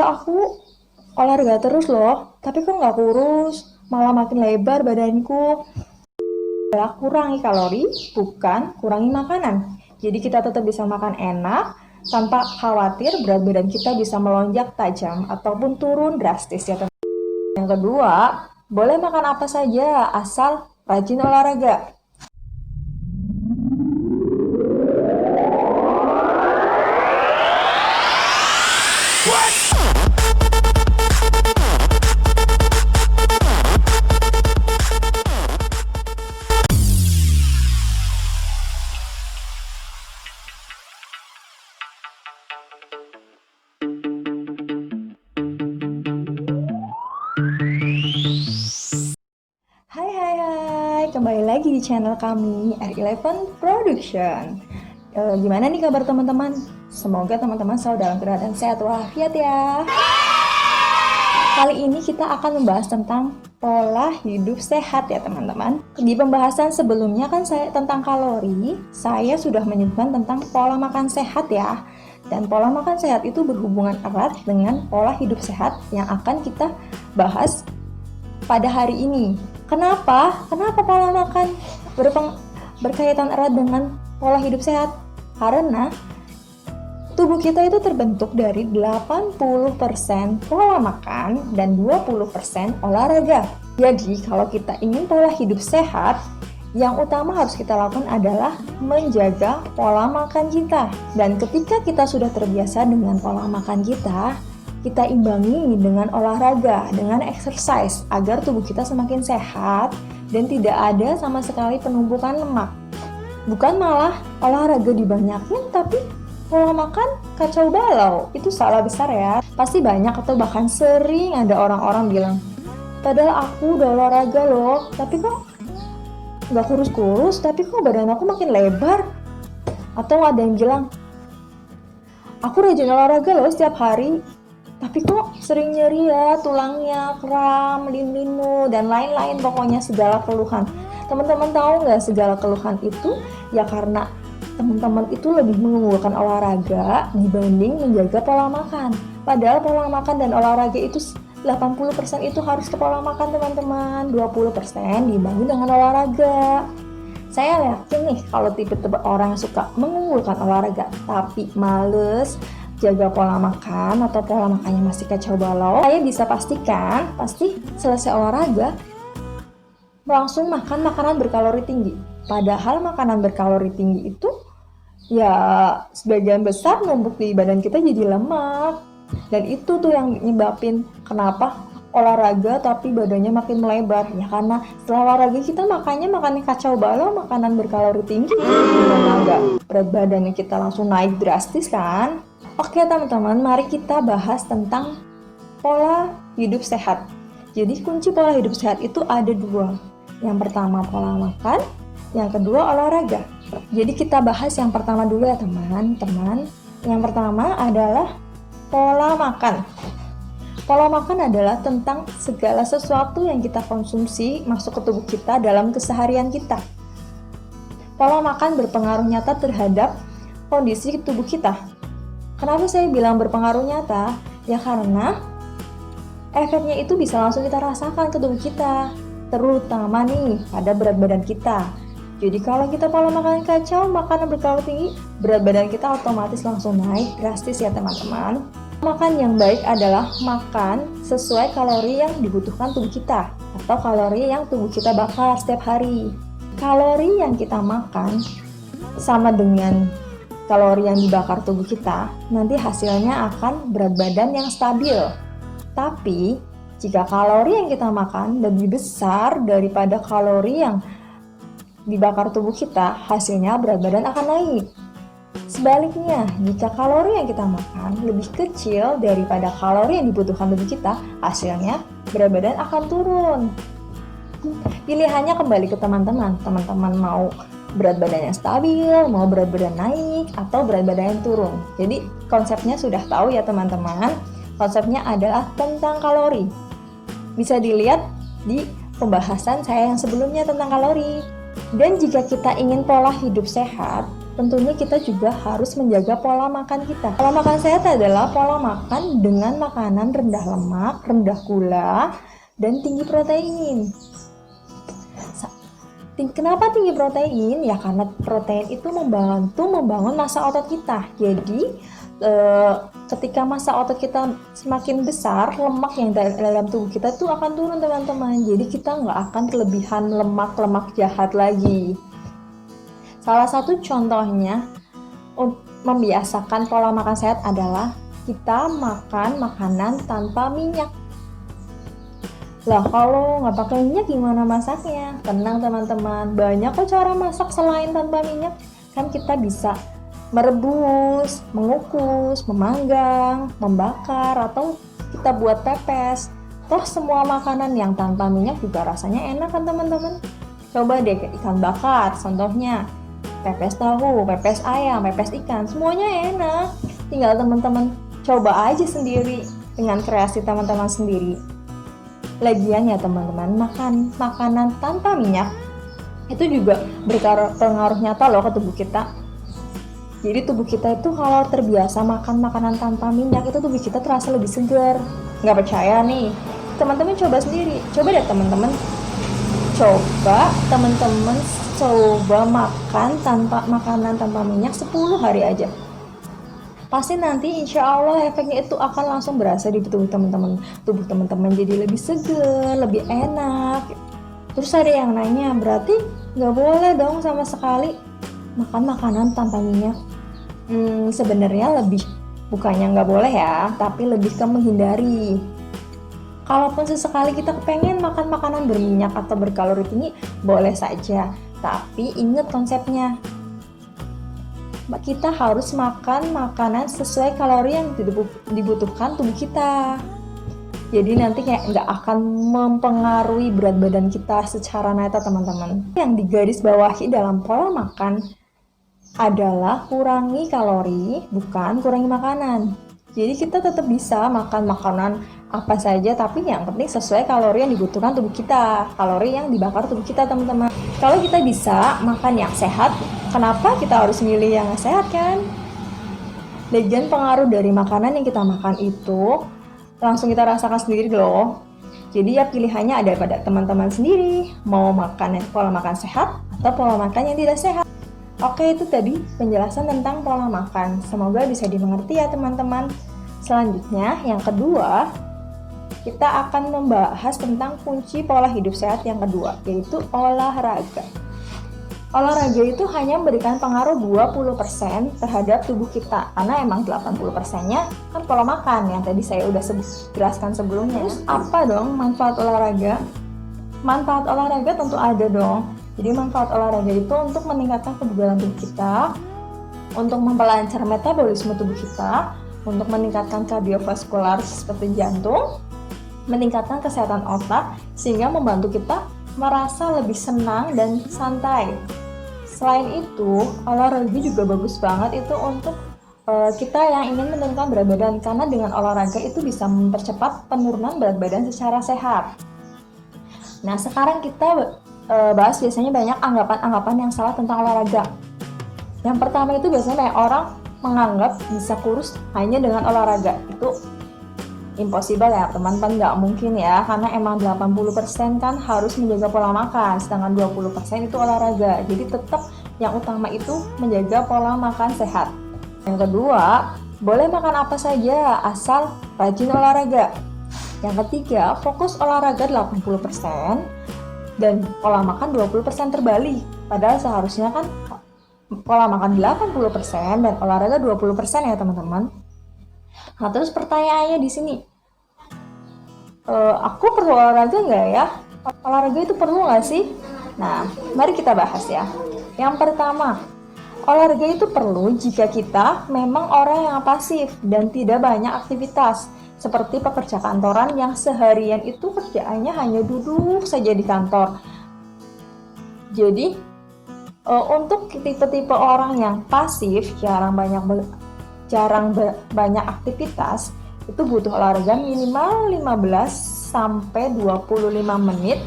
Padahal aku olahraga terus loh, tapi kok nggak kurus, malah makin lebar badanku. Adalah kurangi kalori, bukan kurangi makanan. Jadi kita tetap bisa makan enak, tanpa khawatir berat badan kita bisa melonjak tajam ataupun turun drastis ya teman. Yang kedua, boleh makan apa saja asal rajin olahraga. Hai, kembali lagi di channel kami R11 Production. Gimana nih kabar teman-teman? Semoga teman-teman selalu dalam keadaan sehat walafiat ya. Kali ini kita akan membahas tentang pola hidup sehat ya teman-teman. Di pembahasan sebelumnya kan saya tentang kalori, saya sudah menyebutkan tentang pola makan sehat ya. Dan pola makan sehat itu berhubungan erat dengan pola hidup sehat yang akan kita bahas pada hari ini. Kenapa pola makan berkaitan erat dengan pola hidup sehat? Karena tubuh kita itu terbentuk dari 80% pola makan dan 20% olahraga. Jadi kalau kita ingin pola hidup sehat, yang utama harus kita lakukan adalah menjaga pola makan kita. Dan ketika kita sudah terbiasa dengan pola makan kita imbangi dengan olahraga, dengan exercise agar tubuh kita semakin sehat dan tidak ada sama sekali penumpukan lemak. Bukan malah olahraga dibanyakin tapi pola makan kacau balau. Itu salah besar ya. Pasti banyak atau bahkan sering ada orang-orang bilang, padahal aku udah olahraga loh, tapi kok gak kurus-kurus, tapi kok badan aku makin lebar. Atau ada yang bilang, aku rajin olahraga loh setiap hari, tapi kok sering nyeri ya tulangnya, kram, linu, dan lain-lain, pokoknya segala keluhan. Teman-teman tahu nggak segala keluhan itu ya karena teman-teman itu lebih mengunggulkan olahraga dibanding menjaga pola makan. Padahal pola makan dan olahraga itu 80% itu harus ke pola makan teman-teman, 20% dibangun dengan olahraga. Saya yakin nih kalau tipe-tipe orang yang suka mengunggulkan olahraga tapi males jaga pola makan atau pola makannya masih kacau balau, saya bisa pastikan pasti selesai olahraga langsung makan makanan berkalori tinggi. Padahal makanan berkalori tinggi itu ya sebagian besar numpuk di badan kita jadi lemak. Dan itu tuh yang nyebabin kenapa olahraga tapi badannya makin melebar. Ya karena setelah olahraga kita makannya kacau balau, makanan berkalori tinggi, gimana berat badannya kita langsung naik drastis kan. Oke teman-teman, mari kita bahas tentang pola hidup sehat. Jadi kunci pola hidup sehat itu ada dua. Yang pertama pola makan, yang kedua olahraga. Jadi kita bahas yang pertama dulu ya teman-teman. Yang pertama adalah pola makan. Pola makan adalah tentang segala sesuatu yang kita konsumsi masuk ke tubuh kita dalam keseharian kita. Pola makan berpengaruh nyata terhadap kondisi tubuh kita. Kenapa saya bilang berpengaruh nyata? Ya karena efeknya itu bisa langsung kita rasakan ke tubuh kita, terutama nih pada berat badan kita. Jadi kalau kita pola makan kacau, makanan berkalori tinggi, berat badan kita otomatis langsung naik drastis ya teman-teman. Makan yang baik adalah makan sesuai kalori yang dibutuhkan tubuh kita atau kalori yang tubuh kita bakar setiap hari. Kalori yang kita makan sama dengan kalori yang dibakar tubuh kita, nanti hasilnya akan berat badan yang stabil. Tapi, jika kalori yang kita makan lebih besar daripada kalori yang dibakar tubuh kita, hasilnya berat badan akan naik. Sebaliknya, jika kalori yang kita makan lebih kecil daripada kalori yang dibutuhkan tubuh kita, hasilnya berat badan akan turun. Pilihannya kembali ke teman-teman. Teman-teman mau berat badan yang stabil, mau berat badan naik, atau berat badan yang turun. Jadi konsepnya sudah tahu ya teman-teman. Konsepnya adalah tentang kalori. Bisa dilihat di pembahasan saya yang sebelumnya tentang kalori. Dan jika kita ingin pola hidup sehat, tentunya kita juga harus menjaga pola makan kita. Pola makan sehat adalah pola makan dengan makanan rendah lemak, rendah gula, dan tinggi protein. Kenapa tinggi protein? Ya karena protein itu membantu membangun massa otot kita. Jadi ketika massa otot kita semakin besar, lemak yang dalam tubuh kita itu akan turun teman-teman. Jadi kita nggak akan kelebihan lemak-lemak jahat lagi. Salah satu contohnya membiasakan pola makan sehat adalah kita makan makanan tanpa minyak. Lah kalau nggak pakai minyak gimana masaknya? Tenang teman-teman, banyak kok cara masak selain tanpa minyak. Kan kita bisa merebus, mengukus, memanggang, membakar, atau kita buat pepes. Toh semua makanan yang tanpa minyak juga rasanya enak kan teman-teman? Coba deh ikan bakar, contohnya pepes tahu, pepes ayam, pepes ikan, semuanya enak. Tinggal teman-teman coba aja sendiri dengan kreasi teman-teman sendiri. Lagian ya teman-teman, makan makanan tanpa minyak itu juga berpengaruh nyata loh ke tubuh kita. Jadi tubuh kita itu kalau terbiasa makan makanan tanpa minyak, itu tubuh kita terasa lebih segar. Nggak percaya nih, teman-teman coba sendiri. Coba deh teman-teman coba makan makanan tanpa minyak 10 hari aja. Pasti nanti insya Allah efeknya itu akan langsung berasa di tubuh teman-teman. Tubuh teman-teman jadi lebih segar, lebih enak. Terus ada yang nanya, berarti nggak boleh dong sama sekali makan makanan tanpa minyak? Sebenarnya bukannya nggak boleh ya, tapi lebih ke menghindari. Kalaupun sesekali kita kepengen makan makanan berminyak atau berkalori tinggi, boleh saja. Tapi ingat konsepnya. Kita harus makan makanan sesuai kalori yang dibutuhkan tubuh kita. Jadi nanti kayak nggak akan mempengaruhi berat badan kita secara nyata teman-teman. Yang digarisbawahi dalam pola makan adalah kurangi kalori, bukan kurangi makanan. Jadi kita tetap bisa makan makanan apa saja, tapi yang penting sesuai kalori yang dibutuhkan tubuh kita, kalori yang dibakar tubuh kita teman-teman. Kalau kita bisa makan yang sehat, kenapa kita harus milih yang sehat kan? Lagian pengaruh dari makanan yang kita makan itu langsung kita rasakan sendiri loh. Jadi ya pilihannya ada pada teman-teman sendiri, mau makan pola makan sehat atau pola makan yang tidak sehat. Oke, itu tadi penjelasan tentang pola makan. Semoga bisa dimengerti ya teman-teman. Selanjutnya, yang kedua, kita akan membahas tentang kunci pola hidup sehat yang kedua, yaitu olahraga. Olahraga itu hanya memberikan pengaruh 20% terhadap tubuh kita, karena emang 80%-nya kan pola makan yang tadi saya udah jelaskan sebelumnya. Terus apa dong manfaat olahraga? Manfaat olahraga tentu ada dong. Jadi manfaat olahraga itu untuk meningkatkan kebugaran tubuh kita, untuk memperlancar metabolisme tubuh kita, untuk meningkatkan kardiovaskular seperti jantung, meningkatkan kesehatan otak, sehingga membantu kita merasa lebih senang dan santai. Selain itu, olahraga juga bagus banget itu untuk kita yang ingin menurunkan berat badan, karena dengan olahraga itu bisa mempercepat penurunan berat badan secara sehat. Nah, sekarang kita bahas biasanya banyak anggapan-anggapan yang salah tentang olahraga. Yang pertama itu biasanya banyak orang menganggap bisa kurus hanya dengan olahraga. Itu impossible ya teman-teman, nggak mungkin ya, karena emang 80% kan harus menjaga pola makan, sedangkan 20% itu olahraga. Jadi tetap yang utama itu menjaga pola makan sehat. Yang kedua, boleh makan apa saja asal rajin olahraga. Yang ketiga, fokus olahraga 80% dan pola makan 20% terbalik. Padahal seharusnya kan pola makan 80% dan olahraga 20% ya teman-teman. Nah, terus pertanyaannya di sini, aku perlu olahraga nggak ya? Olahraga itu perlu nggak sih? Nah, mari kita bahas ya. Yang pertama, olahraga itu perlu jika kita memang orang yang pasif dan tidak banyak aktivitas, seperti pekerja kantoran yang seharian itu kerjaannya hanya duduk saja di kantor. Jadi, untuk tipe-tipe orang yang pasif, jarang banyak aktivitas, itu butuh olahraga minimal 15-25 menit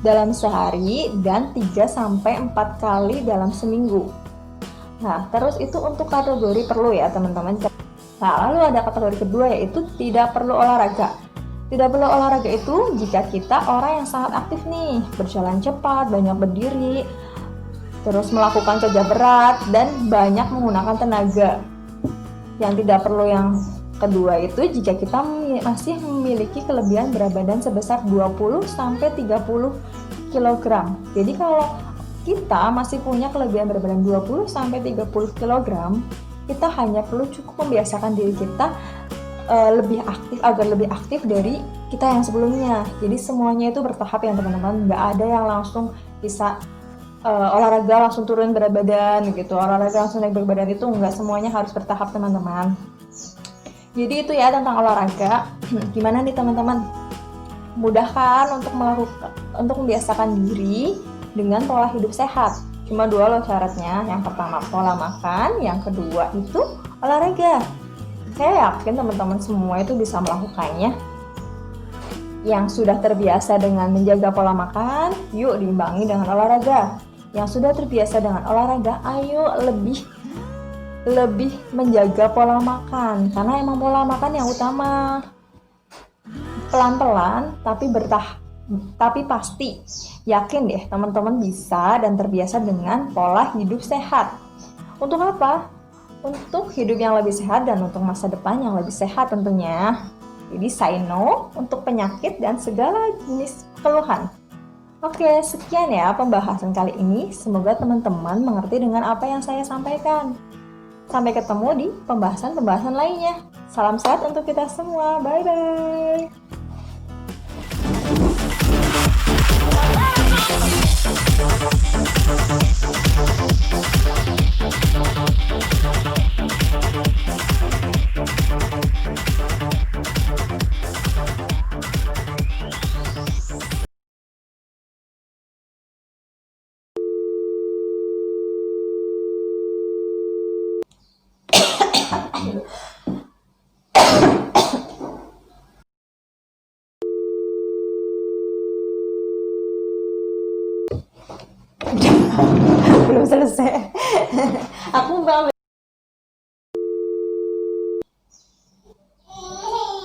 dalam sehari dan 3-4 kali dalam seminggu. Nah, terus itu untuk kategori perlu ya teman-teman. Nah, lalu ada kategori kedua yaitu tidak perlu olahraga. Tidak perlu olahraga itu jika kita orang yang sangat aktif nih, berjalan cepat, banyak berdiri, terus melakukan kerja berat, dan banyak menggunakan tenaga. Yang tidak perlu yang kedua itu jika kita masih memiliki kelebihan berat badan sebesar 20-30 kg. Jadi kalau kita masih punya kelebihan berat badan 20-30 kg, kita hanya perlu cukup membiasakan diri kita lebih aktif agar lebih aktif dari kita yang sebelumnya. Jadi semuanya itu bertahap ya teman-teman, nggak ada yang langsung bisa olahraga langsung turun berat badan gitu, olahraga langsung naik berat badan, itu nggak, semuanya harus bertahap teman-teman. Jadi itu ya tentang olahraga. Gimana nih teman-teman, mudah kan untuk membiasakan diri dengan pola hidup sehat? Cuma dua loh syaratnya, yang pertama pola makan, yang kedua itu olahraga. Saya yakin teman-teman semua itu bisa melakukannya. Yang sudah terbiasa dengan menjaga pola makan, yuk diimbangi dengan olahraga. Yang sudah terbiasa dengan olahraga, ayo lebih menjaga pola makan, karena emang pola makan yang utama. Pelan-pelan tapi pasti. Yakin deh teman-teman bisa dan terbiasa dengan pola hidup sehat. Untuk apa? Untuk hidup yang lebih sehat dan untuk masa depan yang lebih sehat tentunya. Jadi say no untuk penyakit dan segala jenis keluhan. Oke, sekian ya pembahasan kali ini. Semoga teman-teman mengerti dengan apa yang saya sampaikan. Sampai ketemu di pembahasan-pembahasan lainnya. Salam sehat untuk kita semua. Bye-bye. Belum selesai. Aku bang.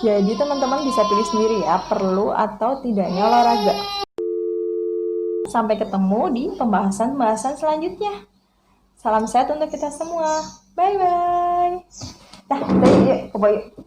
Jadi teman-teman bisa pilih sendiri ya, perlu atau tidaknya olahraga. Sampai ketemu di pembahasan-pembahasan selanjutnya. Salam sehat untuk kita semua. Bye bye. Dah, yuk, yuk,